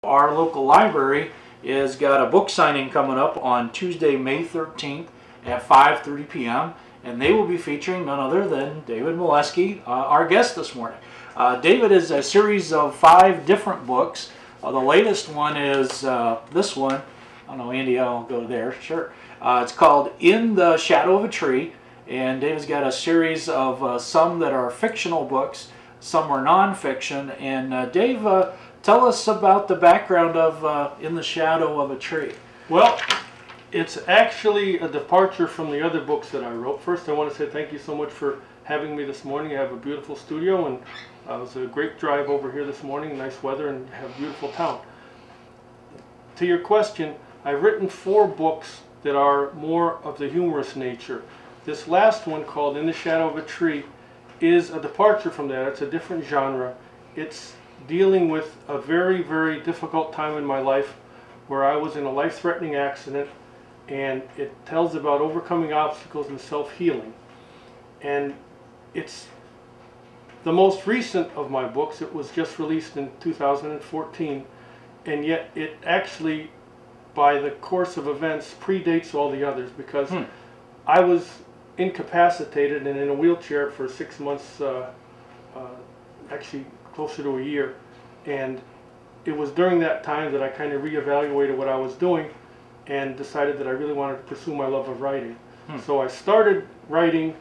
Our local library has got a book signing coming up on Tuesday, May 13th at 5:30 p.m. and they will be featuring none other than David Melesky, our guest this morning. David is a series of 5 different books. The latest one is this one. I don't know, Andy, I'll go there. Sure. It's called In the Shadow of a Tree, and David's got a series of some that are fictional books, some are non-fiction, and Dave, tell us about the background of In the Shadow of a Tree. Well, it's actually a departure from the other books that I wrote. First, I want to say thank you so much for having me this morning. I have a beautiful studio, and it was a great drive over here this morning, nice weather, and have a beautiful town. To your question, I've written 4 books that are more of the humorous nature. This last one, called In the Shadow of a Tree, is a departure from that. It's a different genre. It's dealing with a very, very difficult time in my life where I was in a life-threatening accident, and it tells about overcoming obstacles and self-healing. And it's the most recent of my books. It was just released in 2014, and yet it actually, by the course of events, predates all the others, because I was incapacitated and in a wheelchair for 6 months, actually closer to a year, and it was during that time that I kind of reevaluated what I was doing and decided that I really wanted to pursue my love of writing. So I started writing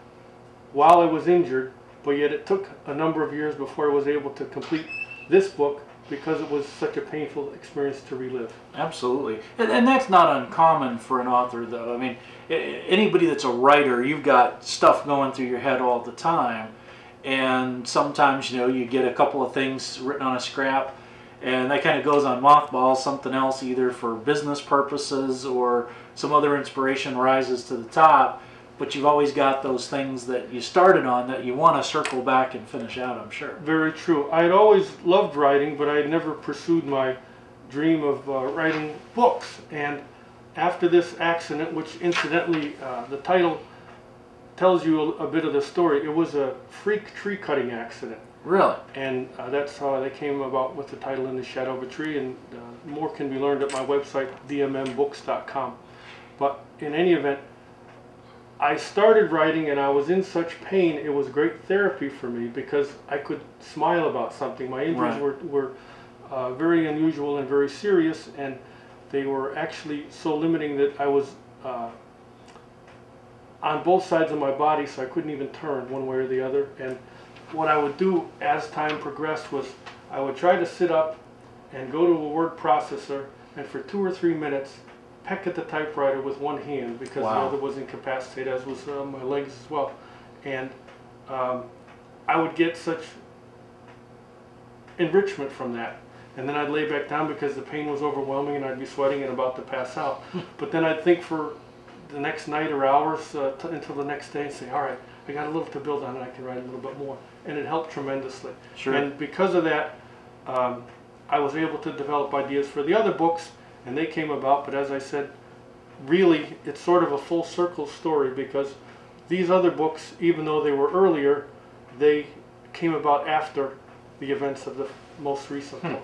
while I was injured, but yet it took a number of years before I was able to complete this book, because it was such a painful experience to relive. Absolutely. And that's not uncommon for an author, though. I mean, anybody that's a writer, you've got stuff going through your head all the time, and sometimes, you know, you get a couple of things written on a scrap, and that kind of goes on mothballs. Something else, either for business purposes or some other inspiration, rises to the top. But you've always got those things that you started on that you want to circle back and finish out, I'm sure. Very true. I had always loved writing, but I had never pursued my dream of writing books. And after this accident, which incidentally, the title tells you a bit of the story, it was a freak tree cutting accident. Really? And that's how they came about with the title In the Shadow of a Tree, and more can be learned at my website, dmmbooks.com. But in any event, I started writing and I was in such pain. It was great therapy for me because I could smile about something. My injuries were very unusual and very serious, and they were actually so limiting that I was on both sides of my body, so I couldn't even turn one way or the other. And what I would do as time progressed was I would try to sit up and go to a word processor, and for 2 or 3 minutes peck at the typewriter with one hand, because the other was incapacitated, as was my legs as well. And I would get such enrichment from that. And then I'd lay back down because the pain was overwhelming and I'd be sweating and about to pass out. But then I'd think for the next night or hours until the next day and say, all right, I got a little to build on and I can write a little bit more. And it helped tremendously. Sure. And because of that, I was able to develop ideas for the other books, and they came about. But as I said, really, it's sort of a full circle story, because these other books, even though they were earlier, they came about after the events of the most recent book.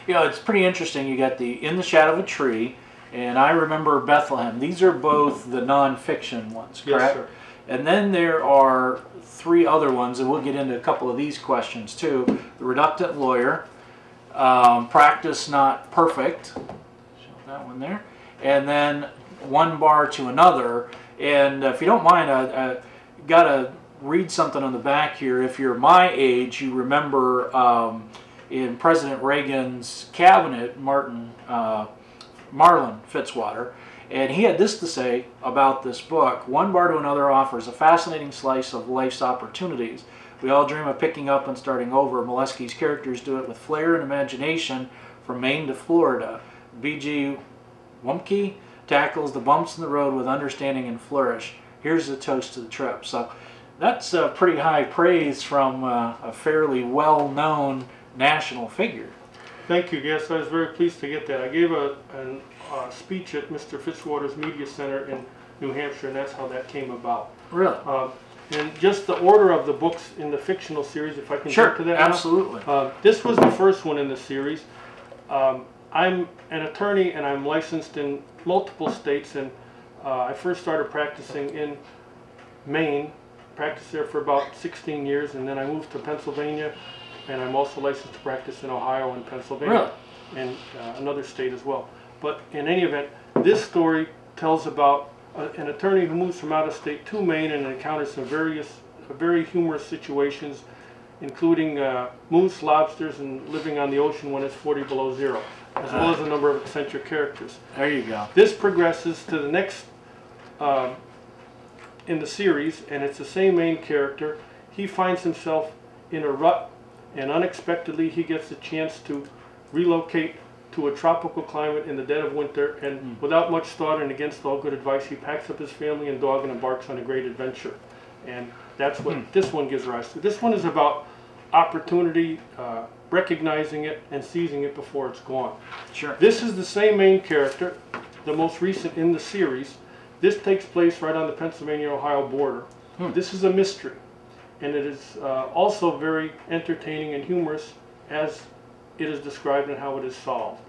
You know, it's pretty interesting. You got the In the Shadow of a Tree, and I Remember Bethlehem. These are both the non-fiction ones, correct? Yes, sir. And then there are 3 other ones, and we'll get into a couple of these questions too. The Reluctant Lawyer, Practice Not Perfect, that one there, and then One Bar to Another. And if you don't mind, I got to read something on the back here. If you're my age, you remember in President Reagan's cabinet, Marlin Fitzwater, and he had this to say about this book: One Bar to Another offers a fascinating slice of life's opportunities. We all dream of picking up and starting over. Melesky's characters do it with flair and imagination from Maine to Florida. B.G. Wumpke tackles the bumps in the road with understanding and flourish. Here's a toast to the trip. So that's pretty high praise from a fairly well-known national figure. Thank you. Yes, I was very pleased to get that. I gave a speech at Mr. Fitzwater's Media Center in New Hampshire, and that's how that came about. Really? And just the order of the books in the fictional series, if I can Sure, get to that absolutely. now. This was the first one in the series. I'm an attorney and I'm licensed in multiple states, and I first started practicing in Maine, practiced there for about 16 years, and then I moved to Pennsylvania, and I'm also licensed to practice in Ohio and Pennsylvania, and another state as well. But in any event, this story tells about an attorney who moves from out of state to Maine and encounters some very humorous situations, including moose, lobsters, and living on the ocean when it's 40 below zero, as well as a number of eccentric characters. There you go. This progresses to the next in the series, and it's the same main character. He finds himself in a rut, and unexpectedly he gets the chance to relocate to a tropical climate in the dead of winter, and without much thought and against all good advice, he packs up his family and dog and embarks on a great adventure. And that's what this one gives rise to. This one is about opportunity, recognizing it and seizing it before it's gone. Sure. This is the same main character, the most recent in the series. This takes place right on the Pennsylvania-Ohio border. This is a mystery, and it is also very entertaining and humorous as it is described and how it is solved.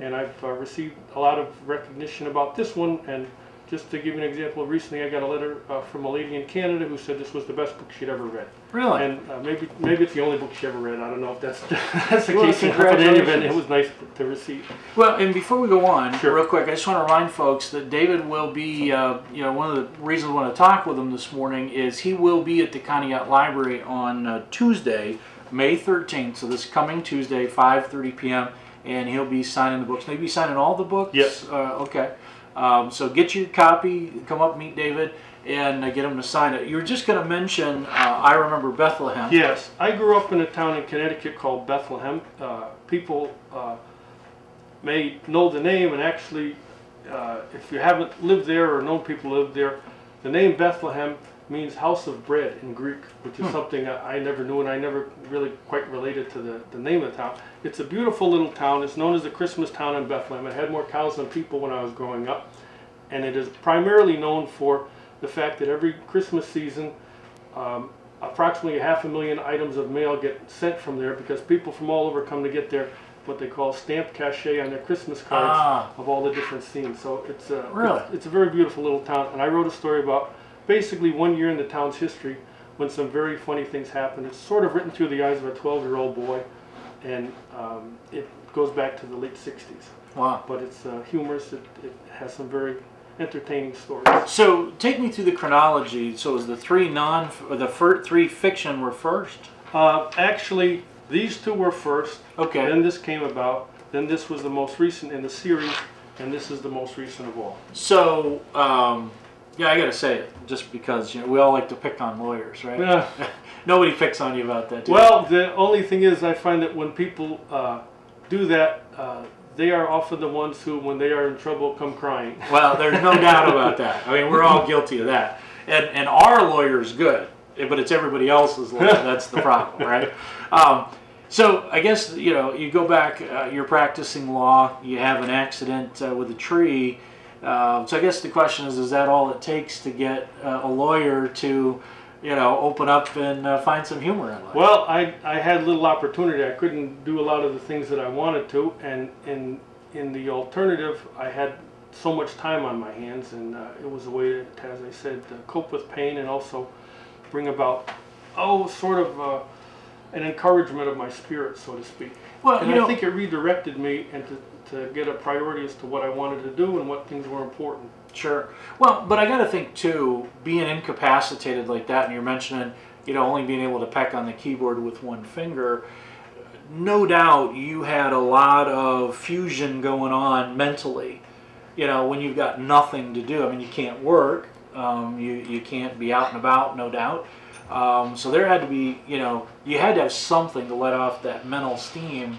And I've received a lot of recognition about this one, and just to give you an example, recently I got a letter from a lady in Canada who said this was the best book she'd ever read. Really? And maybe it's the only book she ever read. I don't know if that's the Well, case. But in any event, it was nice to receive. Well, and before we go on, Sure. real quick, I just want to remind folks that David will be, one of the reasons I want to talk with him this morning is he will be at the Conneaut Library on Tuesday, May 13th, so this coming Tuesday, 5:30 p.m., and he'll be signing the books. Maybe signing all the books? Yes. Okay. So get your copy, come up, meet David, and get him to sign it. You were just going to mention, I Remember Bethlehem. Yes, I grew up in a town in Connecticut called Bethlehem. People may know the name, and actually, if you haven't lived there or known people who lived there, the name Bethlehem means house of bread in Greek, which is something I never knew, and I never really quite related to the name of the town. It's a beautiful little town. It's known as the Christmas town in Bethlehem. It had more cows than people when I was growing up, and it is primarily known for the fact that every Christmas season, approximately 500,000 items of mail get sent from there because people from all over come to get their what they call stamped cachet on their Christmas cards of all the different scenes. So it's a very beautiful little town, and I wrote a story about basically 1 year in the town's history when some very funny things happened. It's sort of written through the eyes of a 12-year-old boy, and it goes back to the late 60s. Wow. But it's humorous. It has some very entertaining stories. So take me through the chronology. So is the three fiction were first? Actually, these two were first. Okay. Then this came about. Then this was the most recent in the series, and this is the most recent of all. So, yeah, I got to say it, just because we all like to pick on lawyers, right? Yeah. Nobody picks on you about that, do Well, the only thing is I find that when people do that, they are often the ones who, when they are in trouble, come crying. Well, there's no doubt about that. I mean, we're all guilty of that. And our lawyer's good, but it's everybody else's lawyer. That's the problem, right? So I guess, you go back, you're practicing law, you have an accident with a tree. So I guess the question is that all it takes to get a lawyer to, open up and find some humor in life? Well, I had little opportunity. I couldn't do a lot of the things that I wanted to, and in the alternative, I had so much time on my hands, and it was a way to, as I said, to cope with pain and also bring about, sort of an encouragement of my spirit, so to speak. Well, and I think it redirected me and to get a priority as to what I wanted to do and what things were important. Sure. Well, but I got to think too, being incapacitated like that, and you're mentioning, only being able to peck on the keyboard with one finger, no doubt you had a lot of fusion going on mentally, when you've got nothing to do. I mean, you can't work, you can't be out and about, no doubt. So there had to be, you had to have something to let off that mental steam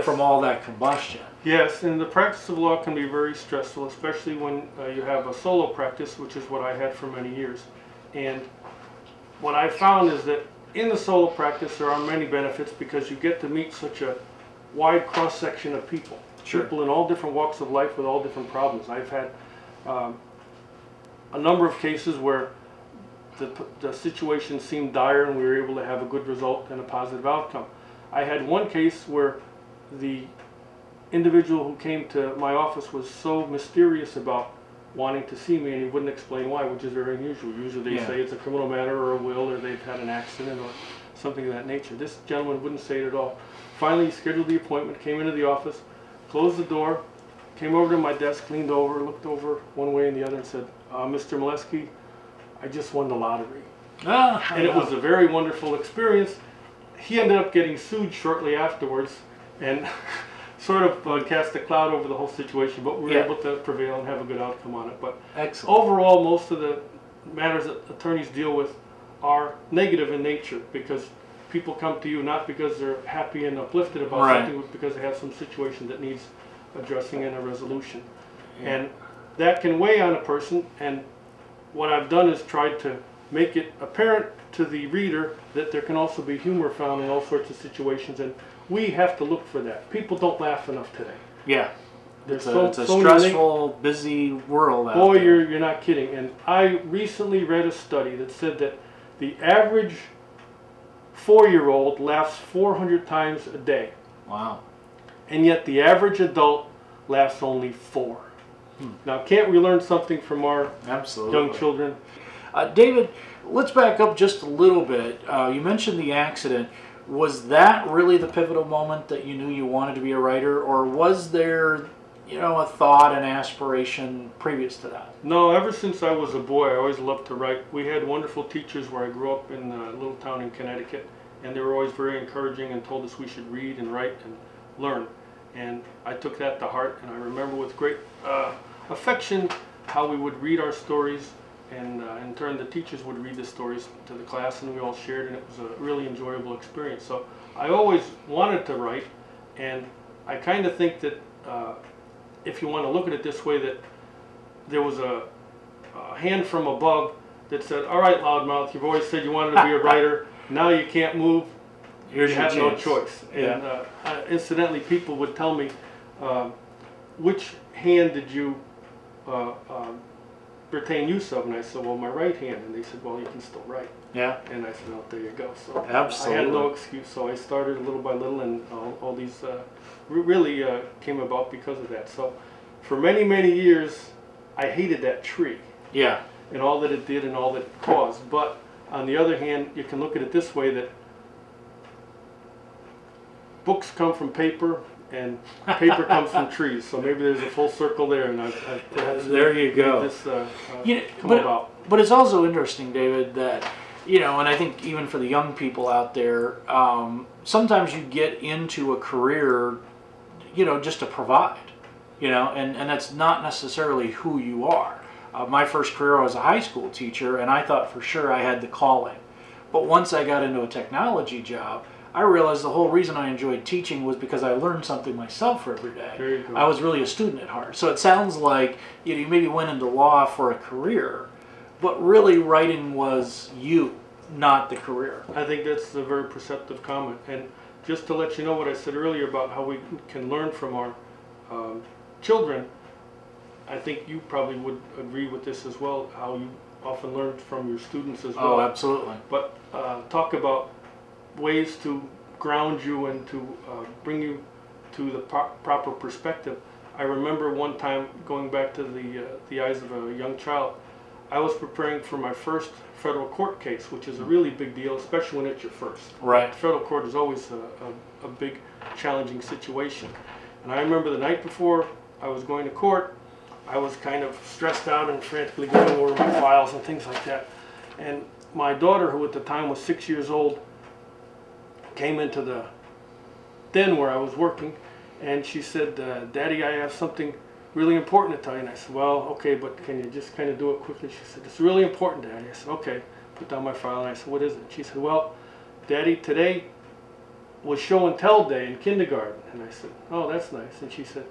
from all that combustion. Yes, and the practice of law can be very stressful, especially when you have a solo practice, which is what I had for many years. And what I found is that in the solo practice there are many benefits because you get to meet such a wide cross-section of people. Sure. People in all different walks of life with all different problems. I've had a number of cases where the situation seemed dire and we were able to have a good result and a positive outcome. I had one case where the individual who came to my office was so mysterious about wanting to see me, and he wouldn't explain why, which is very unusual. Usually they say it's a criminal matter or a will, or they've had an accident or something of that nature. This gentleman wouldn't say it at all. Finally, he scheduled the appointment, came into the office, closed the door, came over to my desk, leaned over, looked over one way and the other, and said, Mr. Melesky, I just won the lottery. And it was a very wonderful experience. He ended up getting sued shortly afterwards, and sort of cast a cloud over the whole situation, but we were able to prevail and have a good outcome on it. But overall, most of the matters that attorneys deal with are negative in nature, because people come to you not because they're happy and uplifted about something, but because they have some situation that needs addressing and a resolution. And that can weigh on a person, and what I've done is tried to make it apparent to the reader that there can also be humor found in all sorts of situations, and we have to look for that. People don't laugh enough today. Yeah. It's a stressful, busy world out there. Boy, you're not kidding. And I recently read a study that said that the average 4-year-old laughs 400 times a day. Wow. And yet the average adult laughs only 4. Now, can't we learn something from our young children? David, let's back up just a little bit. You mentioned the accident. Was that really the pivotal moment that you knew you wanted to be a writer, or was there, a thought and aspiration previous to that? No, ever since I was a boy, I always loved to write. We had wonderful teachers where I grew up in a little town in Connecticut, and they were always very encouraging and told us we should read and write and learn. And I took that to heart, and I remember with great affection how we would read our stories, and in turn the teachers would read the stories to the class, and we all shared, and it was a really enjoyable experience. So I always wanted to write, and I kind of think that if you want to look at it this way, that there was a hand from above that said, all right, loudmouth, you've always said you wanted to be a writer, now you can't move, you have no choice. And incidentally, people would tell me, which hand did you retain use of? And I said, well, my right hand. And they said, well, you can still write. Yeah. And I said, oh, there you go. So absolutely. I had no excuse. So I started little by little, and all these really came about because of that. So for many, many years, I hated that tree. Yeah. And all that it did and all that it caused. But on the other hand, you can look at it this way, that books come from paper, and paper comes from trees. So maybe there's a full circle there, and I've perhaps there you go. This come about. But it's also interesting, David, that and I think even for the young people out there, sometimes you get into a career, just to provide, and that's not necessarily who you are. My first career, I was a high school teacher, and I thought for sure I had the calling. But once I got into a technology job, I realized the whole reason I enjoyed teaching was because I learned something myself every day. There you go. I was really a student at heart. So it sounds like you maybe went into law for a career, but really writing was you, not the career. I think that's a very perceptive comment. And just to let you know what I said earlier about how we can learn from our children, I think you probably would agree with this as well, how you often learn from your students as well. Oh, absolutely. But talk about ways to ground you and to bring you to the proper perspective. I remember one time, going back to the eyes of a young child, I was preparing for my first federal court case, which is a really big deal, especially when it's your first. Right. Federal court is always a big, challenging situation. And I remember the night before I was going to court, I was kind of stressed out and frantically going over my files and things like that. And my daughter, who at the time was 6 years old, came into the den where I was working, and she said, Daddy, I have something really important to tell you. And I said, well, okay, but can you just kind of do it quickly? She said, it's really important, Daddy. I said, okay. Put down my file, and I said, what is it? She said, well, Daddy, today was show and tell day in kindergarten. And I said, oh, that's nice. And she said,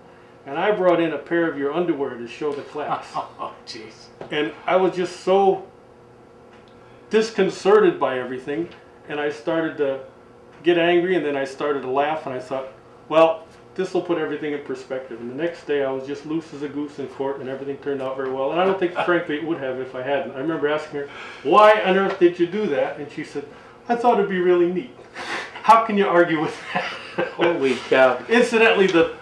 and I brought in a pair of your underwear to show the class. Oh, jeez. And I was just so disconcerted by everything, and I started to get angry, and then I started to laugh, and I thought, well, this will put everything in perspective. And the next day I was just loose as a goose in court, and everything turned out very well. And I don't think, frankly, it would have if I hadn't. I remember asking her, why on earth did you do that? And she said, I thought it'd be really neat. How can you argue with that? Holy cow. Incidentally, the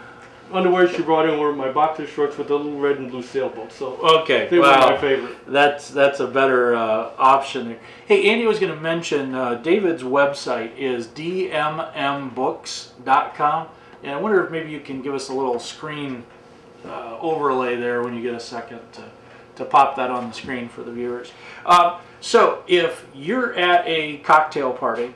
underwear she brought in were my boxer shorts with the little red and blue sailboat. So okay, they were my favorite. That's a better option there. Hey, Andy was going to mention David's website is dmmbooks.com, and I wonder if maybe you can give us a little screen overlay there when you get a second to pop that on the screen for the viewers. So if you're at a cocktail party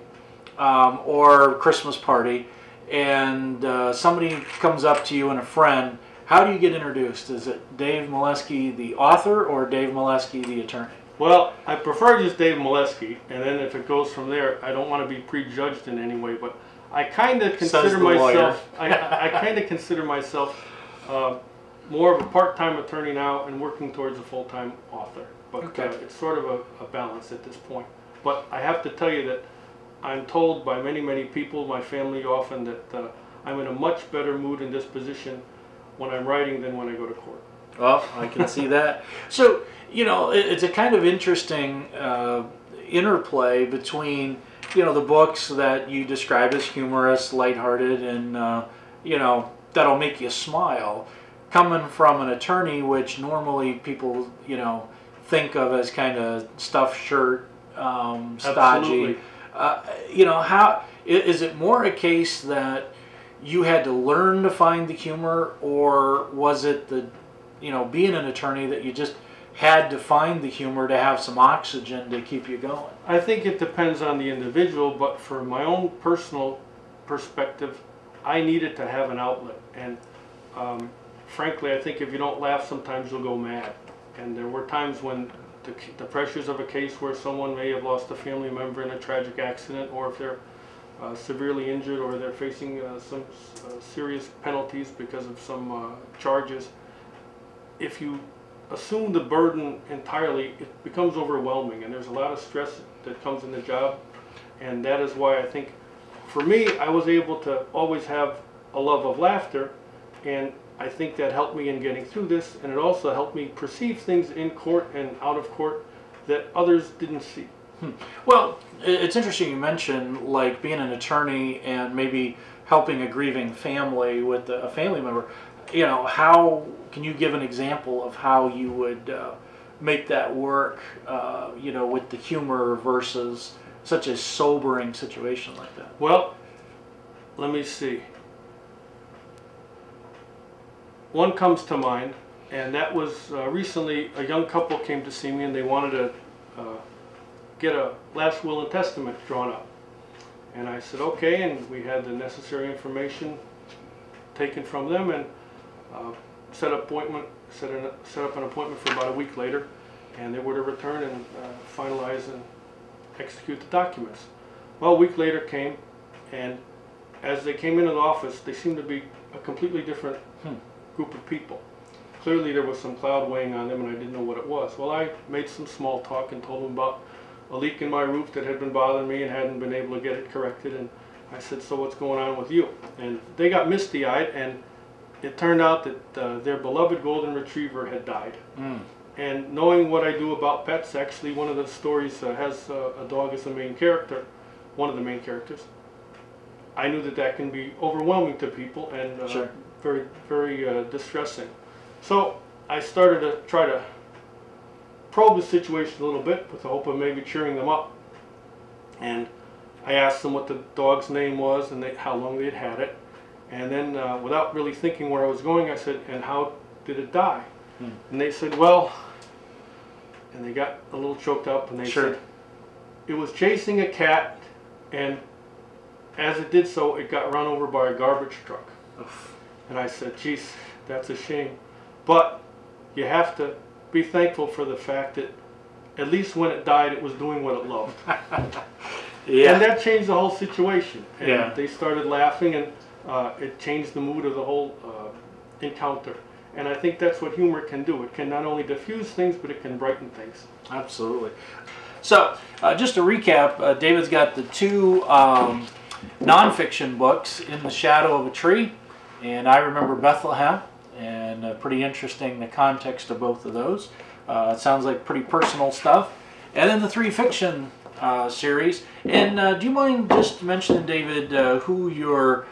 or Christmas party and somebody comes up to you and a friend, how do you get introduced? Is it Dave Melesky, the author, or Dave Melesky, the attorney? Well, I prefer just David Melesky, and then if it goes from there, I don't want to be prejudged in any way, but I kind of consider myself, I kind of consider myself more of a part-time attorney now and working towards a full-time author. But it's sort of a balance at this point. But I have to tell you that I'm told by many, many people, my family often, that I'm in a much better mood and disposition when I'm writing than when I go to court. Well, I can see that. So, you know, it's a kind of interesting interplay between, you know, the books that you describe as humorous, lighthearted, and, you know, that'll make you smile, coming from an attorney, which normally people, you know, think of as kind of stuffed shirt, stodgy. You know, how is it more a case that you had to learn to find the humor, or was it the, you know, being an attorney that you just had to find the humor to have some oxygen to keep you going? I think it depends on the individual, but for my own personal perspective, I needed to have an outlet. And frankly, I think if you don't laugh, sometimes you'll go mad. And there were times when the pressures of a case where someone may have lost a family member in a tragic accident, or if they're severely injured, or they're facing some serious penalties because of some charges, if you assume the burden entirely, it becomes overwhelming, and there's a lot of stress that comes in the job. And that is why I think, for me, I was able to always have a love of laughter, and I think that helped me in getting through this, and it also helped me perceive things in court and out of court that others didn't see. Well, it's interesting you mentioned like being an attorney and maybe helping a grieving family with a family member. You know, how can you give an example of how you would make that work, you know, with the humor versus such a sobering situation like that? Well, let me see. One comes to mind, and that was recently a young couple came to see me, and they wanted to get a last will and testament drawn up. And I said, okay, and we had the necessary information taken from them, and set up an appointment for about a week later, and they were to return and finalize and execute the documents. Well, a week later came, and as they came into the office, they seemed to be a completely different group of people. Clearly there was some cloud weighing on them, and I didn't know what it was. Well, I made some small talk and told them about a leak in my roof that had been bothering me and hadn't been able to get it corrected, and I said, so what's going on with you? And they got misty-eyed, and it turned out that their beloved golden retriever had died. And knowing what I do about pets, actually one of the stories has a dog as the main character, one of the main characters. I knew that that can be overwhelming to people, and Sure. very, very distressing. So I started to try to probe the situation a little bit with the hope of maybe cheering them up. And I asked them what the dog's name was and how long they'd had it. And then without really thinking where I was going, I said, and how did it die? And they said, well, and they got a little choked up, and they said, it was chasing a cat, and as it did so, it got run over by a garbage truck. And I said, geez, that's a shame. But you have to be thankful for the fact that at least when it died, it was doing what it loved. And that changed the whole situation. And they started laughing, and it changed the mood of the whole encounter. And I think that's what humor can do. It can not only diffuse things, but it can brighten things. Absolutely. So, just to recap, David's got the two nonfiction books, In the Shadow of a Tree, and I Remember Bethlehem, and pretty interesting the context of both of those. It sounds like pretty personal stuff. And then the three fiction series. And do you mind just mentioning, David, who your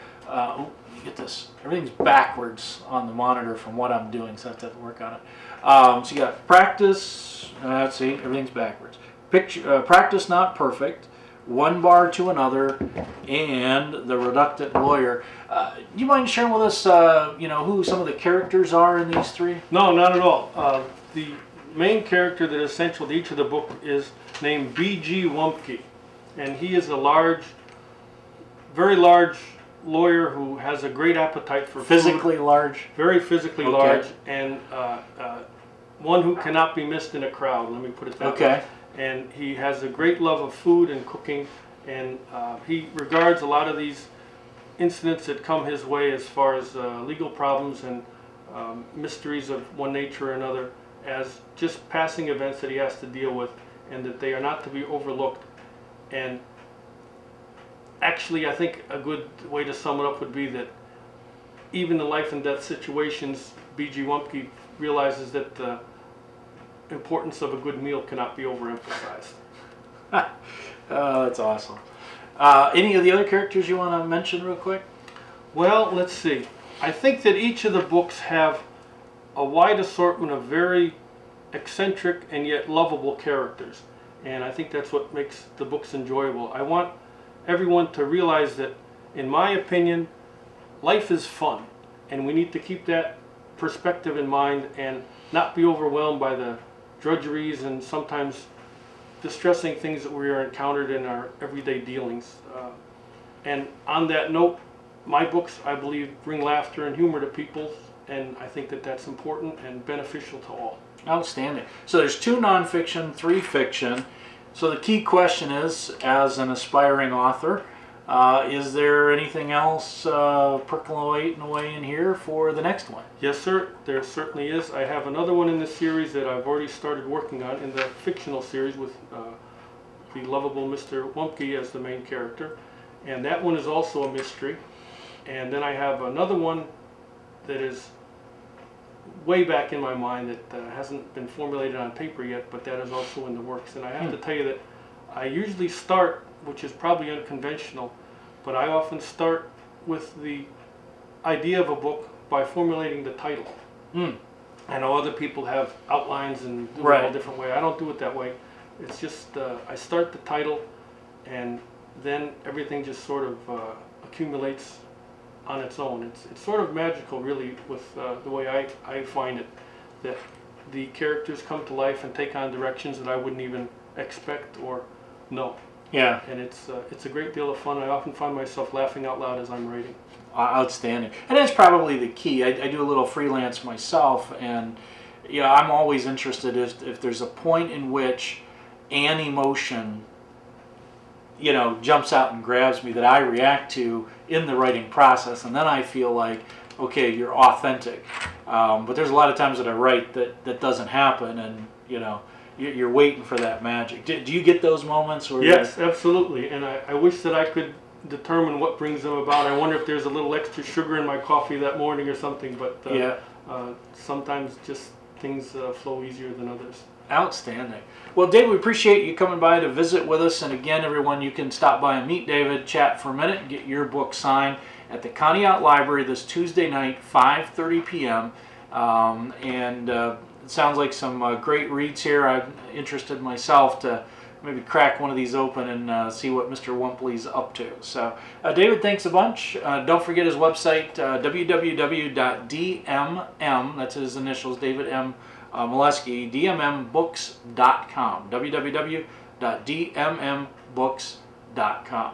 get this. Everything's backwards on the monitor from what I'm doing, so I have to work on it. So you got practice. Let's see, everything's backwards. Practice not perfect. One bar to another, and the reluctant lawyer. Do you mind sharing with us, who some of the characters are in these three? No, not at all. The main character that is central to each of the book is named B.G. Wumpke, and he is a very large lawyer who has a great appetite for physically food, large, very physically okay. large, and one who cannot be missed in a crowd. Let me put it that okay. way. And he has a great love of food and cooking, and he regards a lot of these incidents that come his way as far as legal problems and mysteries of one nature or another as just passing events that he has to deal with, and that they are not to be overlooked. And actually, I think a good way to sum it up would be that even in life and death situations, B.G. Wumpke realizes that the importance of a good meal cannot be overemphasized. Oh, that's awesome. Any of the other characters you want to mention real quick? Well, let's see. I think that each of the books have a wide assortment of very eccentric and yet lovable characters, and I think that's what makes the books enjoyable. I want everyone to realize that, in my opinion, life is fun, and we need to keep that perspective in mind and not be overwhelmed by the drudgeries and sometimes distressing things that we are encountered in our everyday dealings. And on that note, my books, I believe, bring laughter and humor to people, and I think that that's important and beneficial to all. Outstanding. So there's 2 nonfiction, 3 fiction. So the key question is, as an aspiring author, is there anything else percolating away in here for the next one? Yes, sir. There certainly is. I have another one in the series that I've already started working on in the fictional series with the lovable Mr. Wumpke as the main character. And that one is also a mystery. And then I have another one that is way back in my mind that hasn't been formulated on paper yet, but that is also in the works. And I have to tell you that I usually start, which is probably unconventional, but I often start with the idea of a book by formulating the title. I know other people have outlines and do it all a different way. I don't do it that way. It's just I start the title, and then everything just sort of accumulates on its own. It's sort of magical, really, with the way I find it, that the characters come to life and take on directions that I wouldn't even expect or know. Yeah. And it's a great deal of fun. I often find myself laughing out loud as I'm writing. Outstanding. And that's probably the key. I do a little freelance myself, and I'm always interested if there's a point in which an emotion jumps out and grabs me that I react to in the writing process, and then I feel like, okay, you're authentic. But there's a lot of times that I write that doesn't happen, and you're waiting for that magic. Do you get those moments? Where yes, absolutely. And I wish that I could determine what brings them about. I wonder if there's a little extra sugar in my coffee that morning or something, but sometimes just things flow easier than others. Outstanding. Well, Dave, we appreciate you coming by to visit with us. And again, everyone, you can stop by and meet David, chat for a minute, and get your book signed at the Conneaut Library this Tuesday night, 5:30 p.m. It sounds like some great reads here. I'm interested myself to maybe crack one of these open and see what Mr. Wumpke's up to. So, David, thanks a bunch. Don't forget his website, www.dmm, that's his initials, David M. Melesky, dmmbooks.com, www.dmmbooks.com.